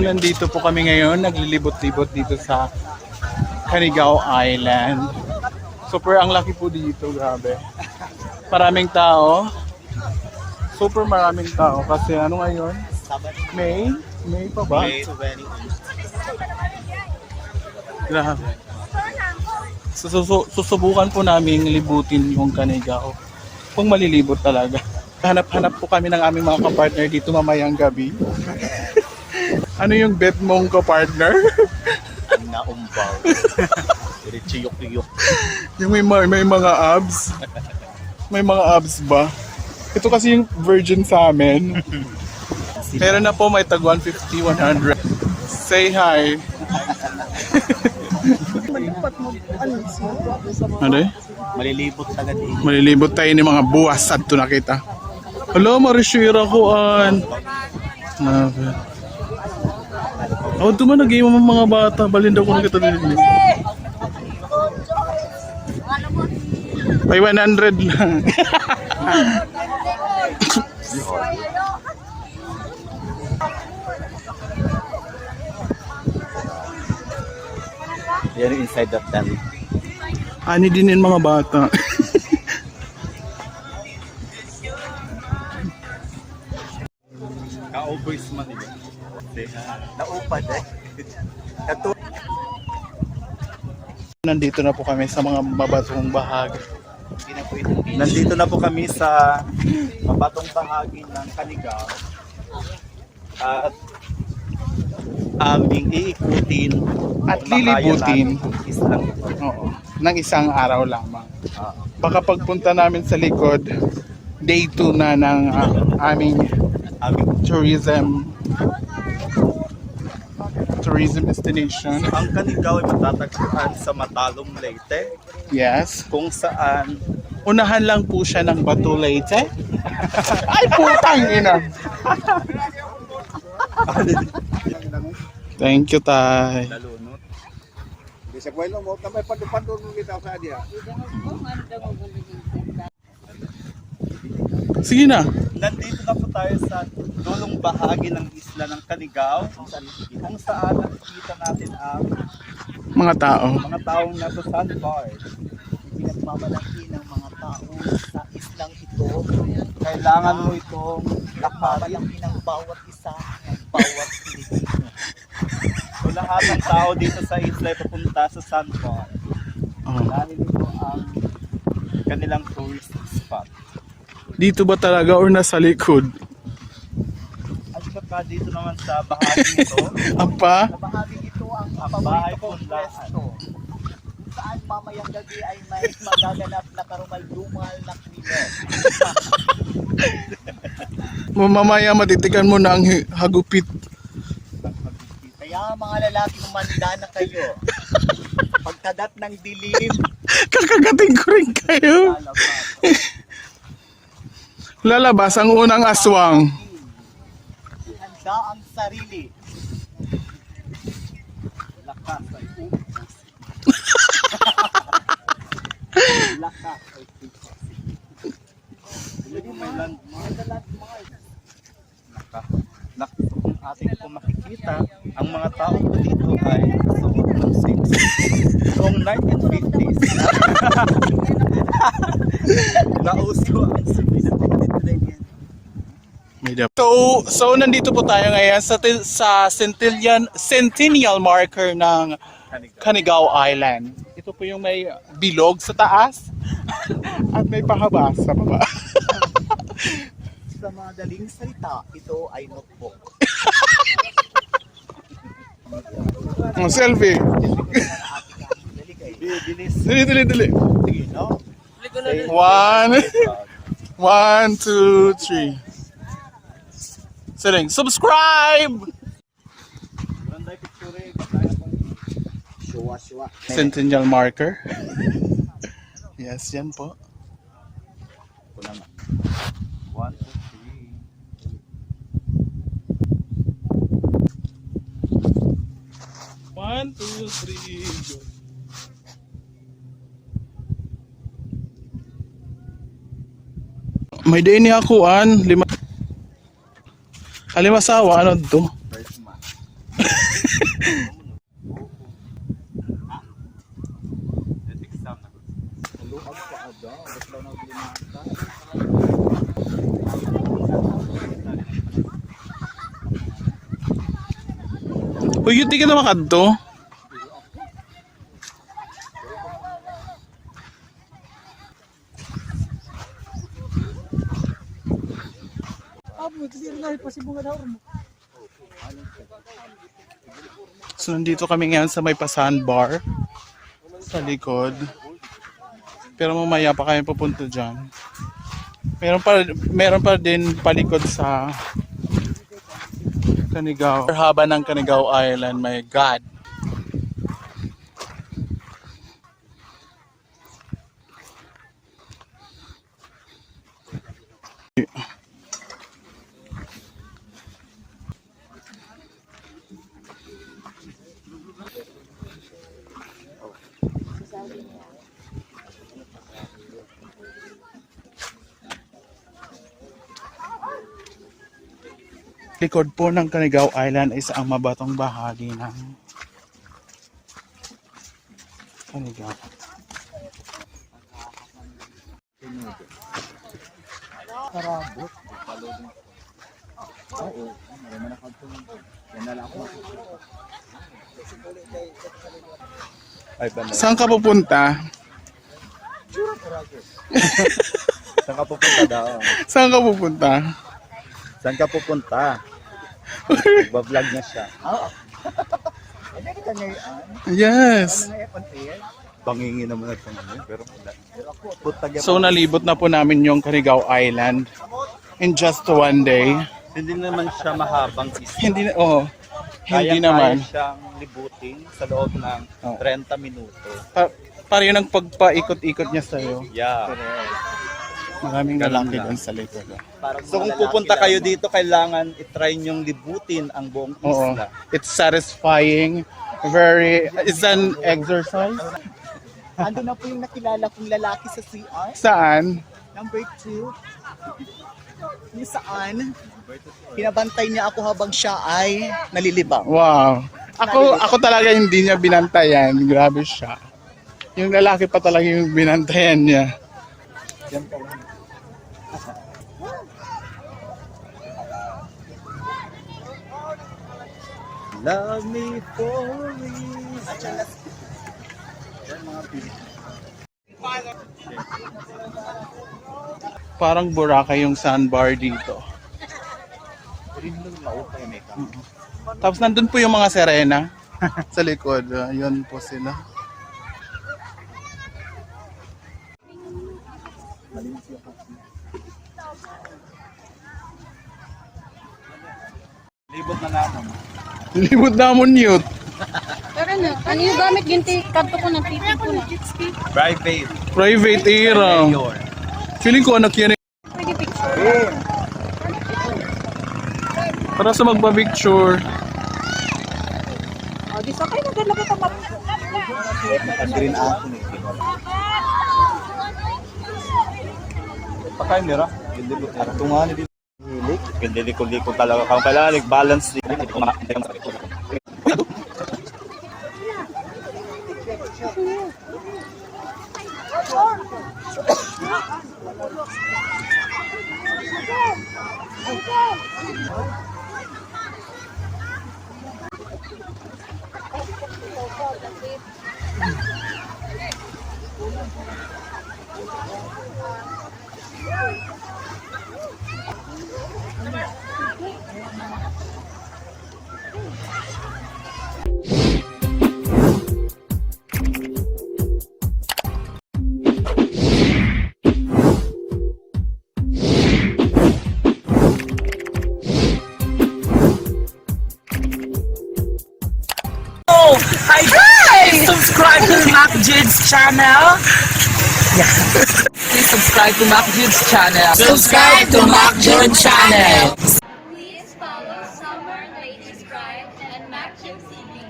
nandito po kami ngayon, naglilibot-libot dito sa Canigao Island. Super ang laki po dito, grabe. Maraming tao. Super maraming tao kasi ano ngayon? May? May pa ba? May 20. Grabe. Susubukan po namin libutin yung Canigao. Kung malilibot talaga. Hanap-hanap po kami ng aming mga kapartner dito mamayang gabi. Ano yung bet mong kapartner? Ang naumbaw. Diretso yok-yok. Yung may mga abs. May mga abs ba? Ito kasi yung virgin sa amin. Pero na po may tag 150, 100. Say hi. Ano eh? Malilibot agad eh. Malilibot tayo ni mga buwas at to nakita. Hello, Marishira ko an. Oh, duman nag-game mga bata. Balindaw ko nakita din. May 100 lang. Yan yung inside of them. Ani din yung mga bata. Ka-boys man yun. Naupad eh. Nandito na po kami sa mga mabatong bahagi. Nandito na po kami sa mabatong bahagi ng Canigao. At aming iikutin At lilibutin. Islang Oo, ng isang araw lamang. Baka pagpunta namin sa likod, day 2 na ng aming tourism destination. Ang Canigao ay matatagpuan sa Matalom, Leyte, Yes. kung saan Unahan lang po siya ng Bato Leyte. Ay, putang ina. Thank you, Tay. nalunod. Bisa kwento mo tambay pandu-pandu kita sa dia. Sige na. Nandito na po tayo sa dulong bahagi ng isla ng Canigao, kung saan nakikita natin ang Mga tao. mga taong nasa sandbar. Pinagmamalaki ng mga tao sa islang ito. Kailangan mo itong nagmamalaki ng bawat isa, ng bawat Pilipino. So lahat ng tao dito sa isla ay pupunta sa sandbar. Oh. Dahil ito ang kanilang tourist spot. Dito ba talaga or nasa likod? At saka dito naman sa bahagi ito, Apa? Sa bahaging ito ang bahay paborito kong punlaan. pwesto. Saan mamayang gabi ay may magaganap na karumal-dumal na krimen. Mamaya matitikan mo na ang hagupit. Kaya mga lalaki umanda na kayo. Pagkagat ng dilim, Kakagating ko rin kayo. Lalabas ang unang aswang. handa ang sarili. lakas ay ubos. Lakas ay ubos. Hindi may landmark. Kung ating po makikita, ang mga tao po dito ay suot ng suits. Noong 1950s, nauso ang suits. So nandito po tayo ngayon sa centennial marker ng Canigao Island. Ito po yung may bilog sa taas at may pahaba sa baba. Sa madaling salita, ito ay notebook. Ang selfie. Bilis. Dili. Sige, no? One, two, three. Sering, subscribe! Randay picture. Shua. Centennial marker. Yes, yan po. Ito naman. 1, 2, 3. 1, 2, 3, go. May day niya ako lima. Alimasawa, ano to? First month. Uy, yun di ka na makadto. So, nandito kami ngayon sa may pasahan bar sa likod. Pero mamaya pa kami pupunta dyan. Meron pa din palikod sa Canigao. Haba ng Canigao Island, my God. Likod po ng Canigao Island ay ang mabatong bahagi ng Canigao. Karabot. Oo. May manakad to. Yan na lang ako. Ay, ba na? Saan ka pupunta? Saan ka pupunta daw? Saan ka pupunta? Saan ka pupunta? Magbablog na siya. Oo. Ano ka ngayon? Yes. Bangingi naman at ngayon, pero putag So nalibot na po namin yung Canigao Island in just one day. hindi naman siya mahabang isla. Hindi na, oh, hindi Kaya naman. siyang libutin sa loob ng 30 minuto. Para yun ang pagpaikot-ikot niya sa'yo. Yeah. Maraming Ganun lalaki lang. doon sa likod. So kung pupunta kayo dito, kailangan itry nyong libutin ang buong Oo. isla. It's satisfying. It's an exercise. Ando na po yung nakilala kong lalaki sa CR. Saan? Number 2. Yung saan, pinabantay niya ako habang siya ay nalilibang. Wow. Ako talaga hindi niya binantayan. Grabe siya. Yung lalaki pa talaga yung binantayan niya. Yan pala. Love me for me. Parang Boracay yung sandbar dito. Tapos nandun po yung mga Serena sa likod. Yun po sila. Libot na naman. Libot namon yun. Pero ano yung gamit yung kanto ko ng titi ko na? Private. Private era. Mayor. Feeling ko anak yan eh. Pwede picture. Para sa magpa-picture. O, di sa kayo naglalagay ka map. Green apple. Pakain nila. Gindibot nila. Tungan nila. Hilik. Gindilikod-likod talaga. Kung kailangan nag-balance nila. Hi guys! Subscribe to Mac Jids channel. Please subscribe to Mac Jids channel. Subscribe to Mac Jids channel. Please follow Summer Ladies Pride and Maxim TV.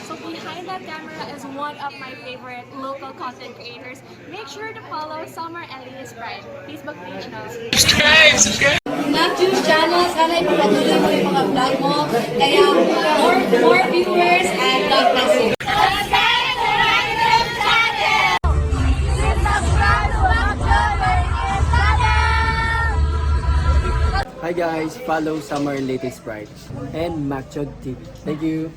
So behind that camera is one of my favorite local content creators. Make sure to follow Summer and Ladies Pride. Facebook page na. Mac Juice Channel, sana ipapatuloy mo yung mga vlog mo. Kaya more viewers and God bless you. Hi guys, follow Summer Latest Pride and MacJod TV. Thank you.